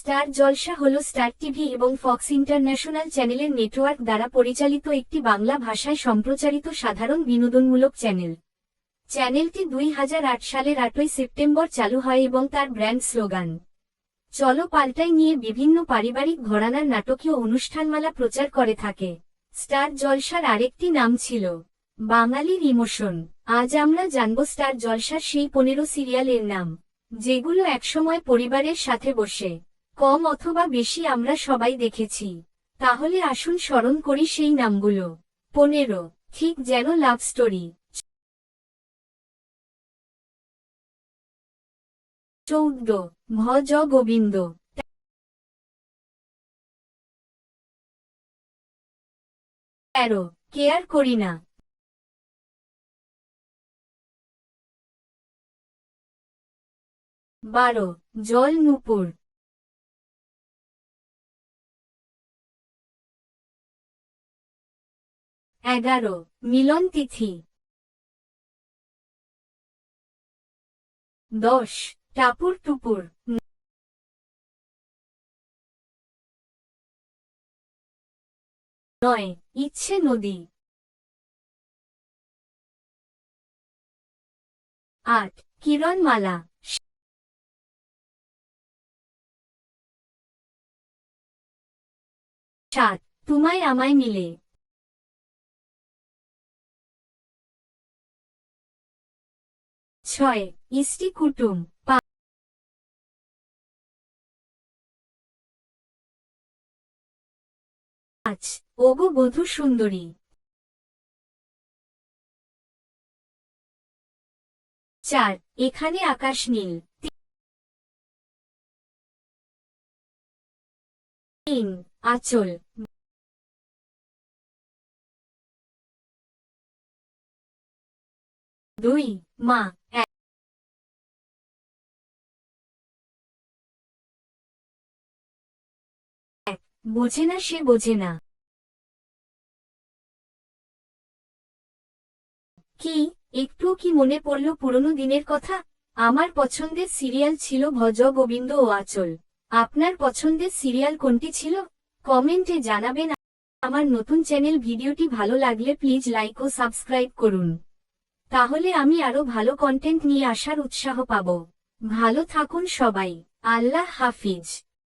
Star জলসা হল star TV এবং Fox international চ্যানেলের নেটওয়ার্ক দ্বারা পরিচালিত একটি বাংলা ভাষায় সম্প্রচারিত সাধারণ বিনোদনমূলক চ্যানেল। চ্যানেলটি 2008 সালের 8ই সেপ্টেম্বর চালু হয় এবং তার ব্র্যান্ড স্লোগান চলো পাল্টাই নিয়ে বিভিন্ন পারিবারিক ঘরানার নাটকীয় অনুষ্ঠানমালা প্রচার করে থাকে। স্টার জলসার আরেকটি নাম ছিল বাঙালির ইমোশন। আজ আমরা জানব স্টার জলসার সেই 15 সিরিয়ালের নাম, যেগুলো একসময় পরিবারের সাথে বসে কম অথবা বেশি আমরা সবাই দেখেছি। তাহলে আসুন স্মরণ করি সেই নামগুলো। 15, ঠিক যেন লাভ স্টোরি। 14, ভজ গোবিন্দ। 13, কেয়ার করি না। 12, জল নূপুর। 11, মিলন তিথি। 10, টাপুর টুপুর। 9, ইচ্ছে নদী। 8, কিরণমালা। 7, তোমায় আমায় মিলে। 6, ইষ্টি কুটুম। 5, ওগো বধূ সুন্দরী। 4, এখানে আকাশ নীল। 3, আঁচল। 2, মা। 1, বোঝে না সে বোঝে না। কি, একটুও কি মনে পড়ল পুরনো দিনের কথা? আমার পছন্দের সিরিয়াল ছিল ভজ গোবিন্দ ও আঁচল। আপনার পছন্দের সিরিয়াল কোনটি ছিল? কমেন্টে জানাবেন। আমার নতুন চ্যানেল ভিডিওটি ভালো লাগলে প্লিজ লাইক ও সাবস্ক্রাইব করুন। তাহলে আমি আরো ভালো কন্টেন্ট নিয়ে আসার উৎসাহ পাব। ভালো থাকুন সবাই। আল্লাহ হাফিজ।